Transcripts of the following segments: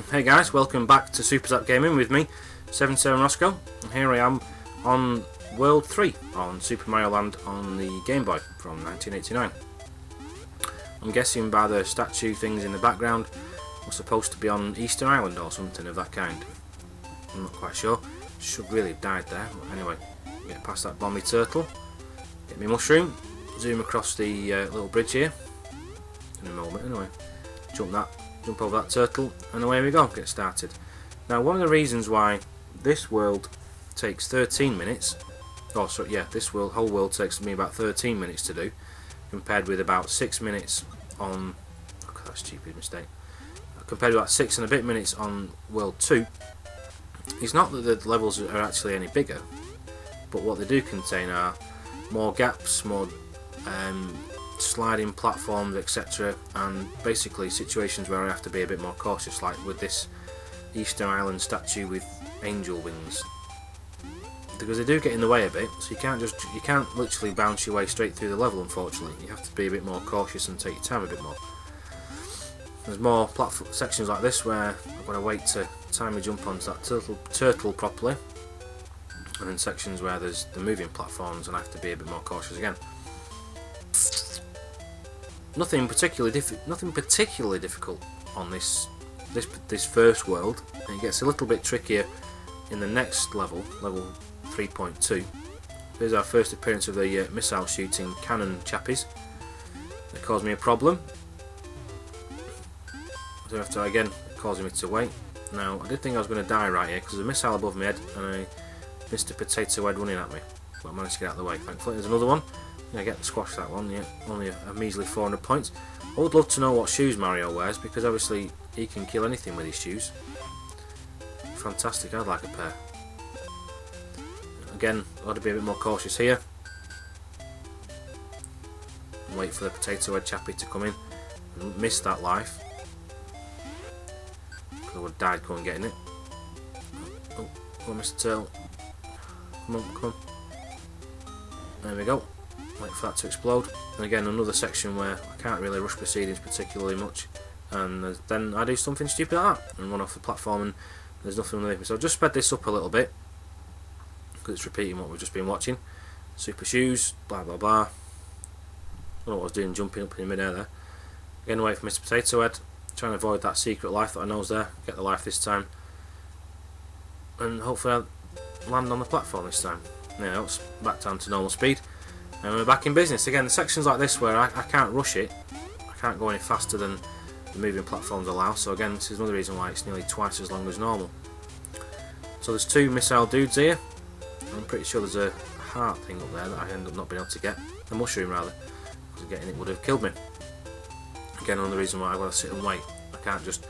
Hey guys, welcome back to SuperZapGaming with me, 77rosc0e, and here I am on World 3 on Super Mario Land on the Gameboy from 1989. I'm guessing by the statue things in the background, we're supposed to be on Easter Island or something of that kind. I'm not quite sure. Should really have died there, but anyway, get past that bomby turtle, get me mushroom, zoom across the little bridge here, in a moment anyway, jump over that turtle, and away we go, get started. Now one of the reasons why this world takes 13 minutes, this whole world takes me about 13 minutes to do, compared with about 6 minutes on, look at that stupid mistake, compared with about 6 and a bit minutes on World 2, it's not that the levels are actually any bigger, but what they do contain are more gaps, more sliding platforms, etc., and basically situations where I have to be a bit more cautious, like with this Easter Island statue with angel wings, because they do get in the way a bit. So you can't literally bounce your way straight through the level. Unfortunately, you have to be a bit more cautious and take your time a bit more. There's more platform sections like this where I've got to wait to time my jump onto that turtle properly, and then sections where there's the moving platforms and I have to be a bit more cautious again. Nothing particularly difficult on this first world, and it gets a little bit trickier in the next level 3.2. Here's our first appearance of the missile shooting cannon chappies. They caused me a problem. So after again causing me to wait. Now I did think I was going to die right here because there's a missile above my head and I missed a potato head running at me, but I managed to get out of the way thankfully. There's another one. I get squashed that one, yeah, only a measly 400 points. I would love to know what shoes Mario wears, because obviously he can kill anything with his shoes. Fantastic, I'd like a pair. Again, I've got to be a bit more cautious here. Wait for the potato head chappie to come in and miss that life, because I would have died going getting it. Oh, come on Mr. Turtle. Come on. There we go. Wait for that to explode, and again another section where I can't really rush proceedings particularly much, and then I do something stupid like that and run off the platform and there's nothing underneath me. So I've just sped this up a little bit because it's repeating what we've just been watching. Super shoes, blah blah blah. I don't know what I was doing jumping up in midair there. Again, away from Mr. Potato Head, trying to avoid that secret life that I know's there, get the life this time, and hopefully I'll land on the platform this time. Now it's back down to normal speed. And we're back in business again. Sections like this where I can't rush it, I can't go any faster than the moving platforms allow, so again this is another reason why it's nearly twice as long as normal. So there's two missile dudes here. I'm pretty sure there's a heart thing up there that I end up not being able to get, a mushroom rather, because getting it would have killed me. Again another reason why I've got to sit and wait. I can't just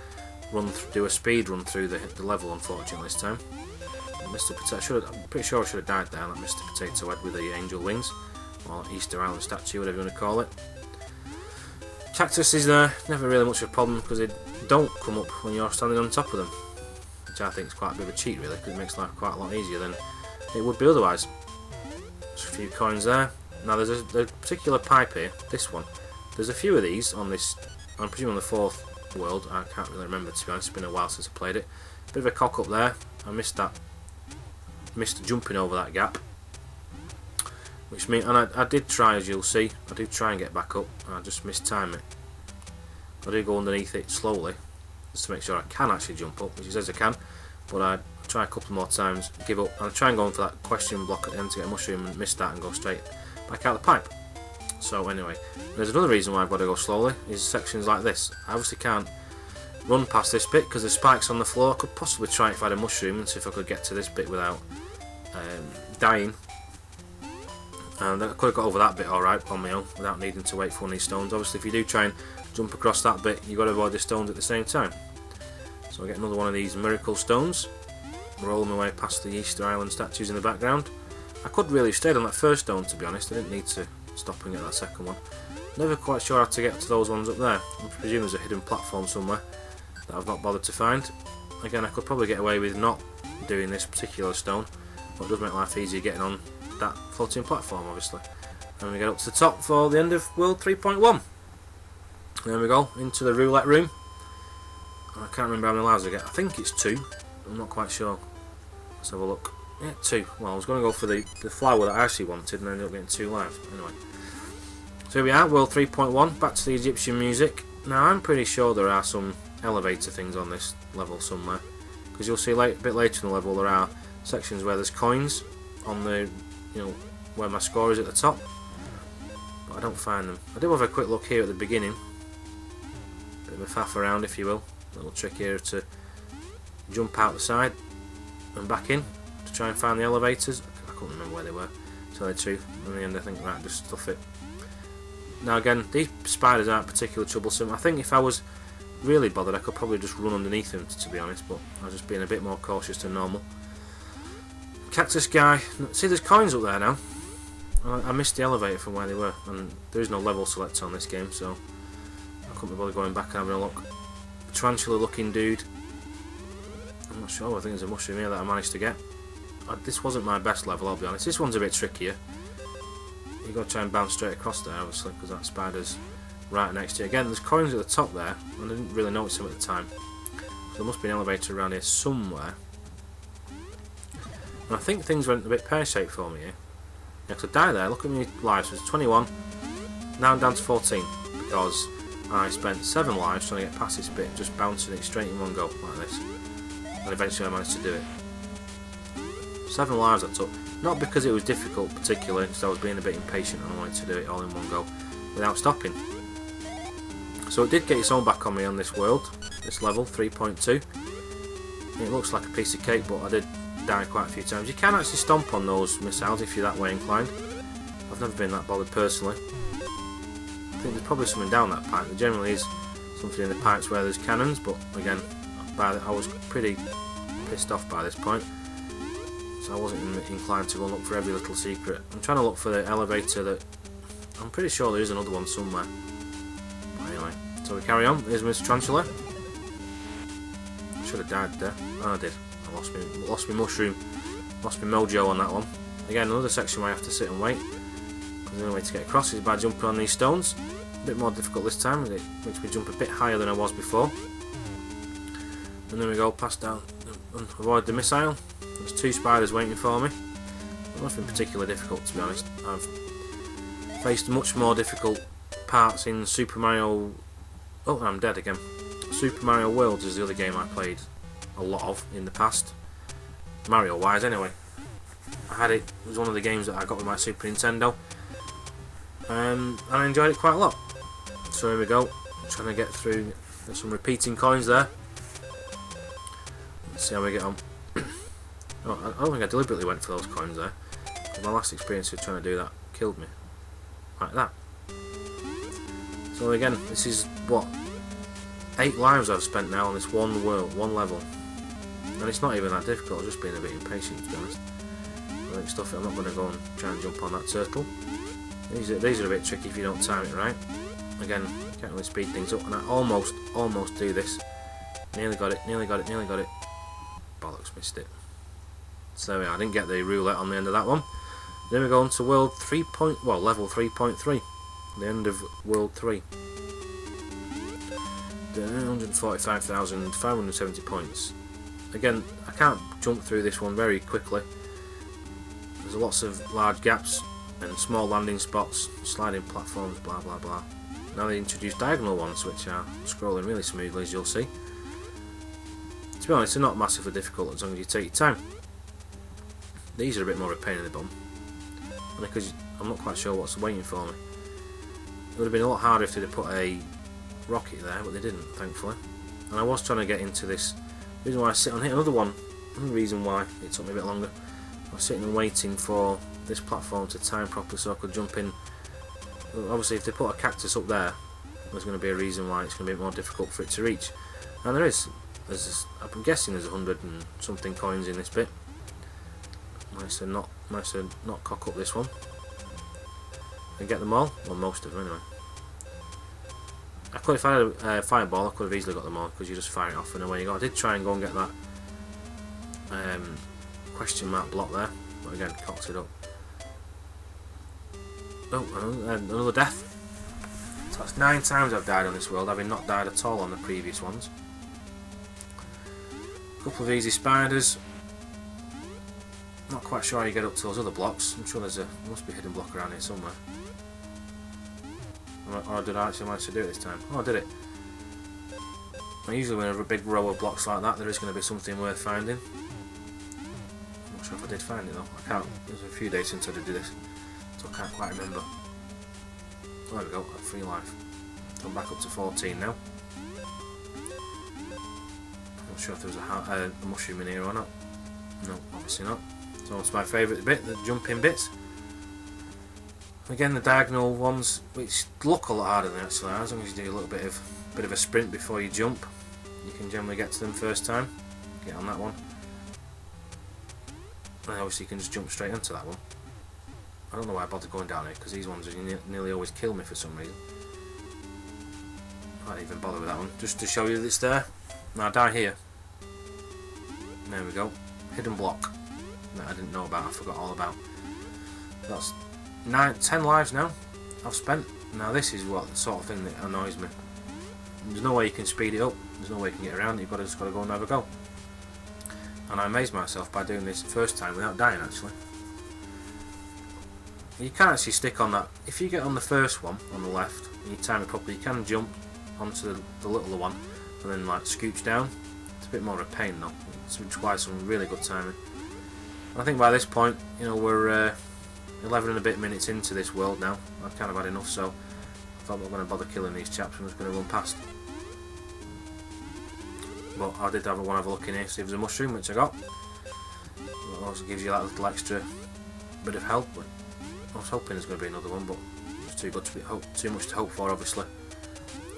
do a speed run through the level unfortunately this time. Mr. Potato, I'm pretty sure I should have died there, like Mr. Potato Head with the angel wings, or Easter Island statue, whatever you want to call it. Cactus is never really much of a problem because they don't come up when you're standing on top of them, which I think is quite a bit of a cheat really, because it makes life quite a lot easier than it would be otherwise. Just a few coins there. Now there's a particular pipe here, this one. There's a few of these on this, I'm presuming on the fourth world, I can't really remember to be honest, it's been a while since I played it. Bit of a cock up there, I missed jumping over that gap. Which means, and I did try, as you'll see, I do try and get back up, and I just mistime it. I do go underneath it slowly, just to make sure I can actually jump up, which it says I can, but I try a couple more times, give up, and I try and go in for that question block at the end to get a mushroom and miss that and go straight back out the pipe. So anyway, there's another reason why I've got to go slowly, is sections like this. I obviously can't run past this bit because there's spikes on the floor. I could possibly try it if I had a mushroom and see if I could get to this bit without dying. And I could have got over that bit alright on my own without needing to wait for one of these stones. Obviously if you do try and jump across that bit, you've got to avoid the stones at the same time. So I get another one of these miracle stones, roll my way past the Easter Island statues in the background. I could really have stayed on that first stone to be honest, I didn't need to stop and get that second one. Never quite sure how to get to those ones up there. I presume there's a hidden platform somewhere that I've not bothered to find. Again, I could probably get away with not doing this particular stone, but it does make life easier getting on that floating platform obviously. And we get up to the top for the end of World 3.1. There we go, into the roulette room. I can't remember how many lives I get. I think it's 2. I'm not quite sure. Let's have a look. Yeah, 2. Well, I was going to go for the flower that I actually wanted and I ended up getting 2 lives. Anyway. So here we are, World 3.1. Back to the Egyptian music. Now, I'm pretty sure there are some elevator things on this level somewhere. Because you'll see a bit later in the level there are sections where there's coins on the, where my score is at the top. But I don't find them. I did have a quick look here at the beginning. Bit of a faff around, if you will. A little trick here to jump out the side and back in to try and find the elevators. I couldn't remember where they were, to tell you the truth. In the end I think right, just stuff it. Now again, these spiders aren't particularly troublesome. I think if I was really bothered I could probably just run underneath them, to be honest, but I was just being a bit more cautious than normal. Cactus guy. See, there's coins up there now. I missed the elevator from where they were, and there is no level select on this game, so I couldn't be bothered going back and having a look. Tarantula looking dude. I'm not sure, I think there's a mushroom here that I managed to get. This wasn't my best level, I'll be honest. This one's a bit trickier. You've got to try and bounce straight across there, obviously, because that spider's right next to you. Again, there's coins at the top there, and I didn't really notice them at the time. So there must be an elevator around here somewhere. And I think things went a bit pear-shaped for me here. Yeah, because I died there, look at my lives, it was 21, now I'm down to 14, because I spent 7 lives trying to get past this bit, just bouncing it straight in one go, like this. And eventually I managed to do it. 7 lives I took, not because it was difficult particularly, because I was being a bit impatient and I wanted to do it all in one go, without stopping. So it did get its own back on me on this world, this level, 3.2. It looks like a piece of cake, but I did die quite a few times. You can actually stomp on those missiles if you're that way inclined. I've never been that bothered personally. I think there's probably something down that pipe. There generally is something in the pipes where there's cannons, but again, I was pretty pissed off by this point, so I wasn't inclined to go look for every little secret. I'm trying to look for the elevator that I'm pretty sure there is another one somewhere. But anyway, so we carry on. Here's Mr. Tarantula. Should have died there. Oh, I did. I lost my mushroom, lost my mojo on that one. Again, another section where I have to sit and wait. The only way to get across is by jumping on these stones. A bit more difficult this time, it makes me jump a bit higher than I was before. And then we go past down and avoid the missile. There's 2 spiders waiting for me. Nothing particularly difficult, to be honest. I've faced much more difficult parts in Super Mario... Oh, I'm dead again. Super Mario Worlds is the other game I played a lot of in the past. Mario wise anyway. It was one of the games that I got with my Super Nintendo. And I enjoyed it quite a lot. So here we go, trying to get through. There's some repeating coins there. Let's see how we get on. Oh, I don't think I deliberately went for those coins there. My last experience of trying to do that killed me. Like that. So again, this is what, 8 lives I've spent now on this one level. And it's not even that difficult, I'm just being a bit impatient, to be honest. I think stuff it, I'm not going to go and try and jump on that turtle. These are a bit tricky if you don't time it right. Again, you can't really speed things up, and I almost do this. Nearly got it. Bollocks, missed it. So there we are, I didn't get the roulette on the end of that one. Then we go on to level 3.3. The end of World 3. 145,570 points. Again, I can't jump through this one very quickly. There's lots of large gaps and small landing spots, sliding platforms, blah blah blah. Now they introduced diagonal ones, which are scrolling really smoothly, as you'll see. To be honest, they're not massively difficult as long as you take your time. These are a bit more of a pain in the bum, because I'm not quite sure what's waiting for me. It would have been a lot harder if they'd have put a rocket there, but they didn't, thankfully. And I was trying to get into this. The reason why I sit on here, another reason why it took me a bit longer. I was sitting and waiting for this platform to time properly so I could jump in. Obviously, if they put a cactus up there, there's going to be a reason why it's going to be more difficult for it to reach. And there is. I'm guessing there's 100 and something coins in this bit. Nice to not cock up this one. And get them all, well, most of them anyway. If I had a fireball, I could have easily got them all, because you just fire it off and away you go. I did try and go and get that question mark block there, but again, cocked it up. Oh, another death. So that's 9 times I've died on this world, having not died at all on the previous ones. couple of easy spiders. Not quite sure how you get up to those other blocks. I'm sure there must be a hidden block around here somewhere. Or did I actually manage to do it this time? Oh, I did it. Usually when a big row of blocks like that, there is going to be something worth finding. I'm not sure if I did find it though. I can't. It was a few days since I did this, so I can't quite remember. Oh, there we go. Got 3 life. I'm back up to 14 now. I'm not sure if there was a mushroom in here or not. No, obviously not. So it's my favourite bit, the jumping bits. Again, the diagonal ones, which look a lot harder than they actually are. As long as you do a little bit of a sprint before you jump, you can generally get to them first time. Get on that one. And obviously you can just jump straight into that one. I don't know why I bothered going down here, because these ones nearly always kill me for some reason. I can't even bother with that one, just to show you that it's there. Now I die here. There we go. Hidden block that I didn't know about, I forgot all about. That's 10 lives now I've spent. Now this is what the sort of thing that annoys me. There's no way you can speed it up, there's no way you can get around it, you've just got to go and have a go. And I amazed myself by doing this the first time without dying actually. You can't actually stick on that. If you get on the first one on the left and you time it properly, you can jump onto the littler one and then like scooch down. It's a bit more of a pain though. It requires some really good timing. And I think by this point, you know, we're 11 and a bit minutes into this world now. I've kind of had enough, so I thought I'm not going to bother killing these chaps. I'm just going to run past. But I did want to have a look in here, see if there's a mushroom, which I got. It also gives you that little extra bit of help. But I was hoping there's going to be another one, but it's too much to hope for, obviously.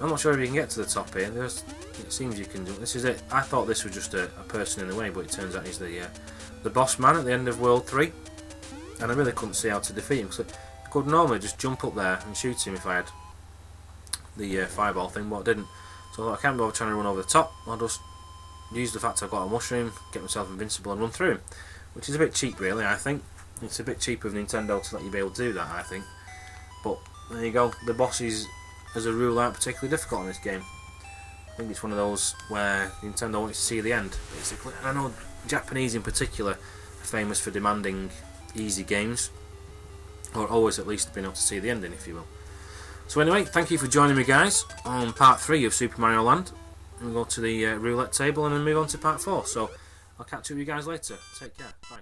I'm not sure if you can get to the top here. It seems you can do. This is it. I thought this was just a person in the way, but it turns out he's the boss man at the end of World 3. And I really couldn't see how to defeat him, because I could normally just jump up there and shoot him if I had the fireball thing, but I didn't. So I can't bother trying to run over the top. I'll just use the fact I've got a mushroom, get myself invincible and run through him. Which is a bit cheap really, I think. It's a bit cheap of Nintendo to let you be able to do that, I think. But there you go, the bosses as a rule aren't particularly difficult in this game. I think it's one of those where Nintendo wants to see the end, basically. And I know Japanese in particular are famous for demanding easy games, or always at least being able to see the ending, if you will. So anyway, thank you for joining me guys on part 3 of Super Mario Land. We'll go to the roulette table and then move on to part 4. So I'll catch up with you guys later. Take care. Bye.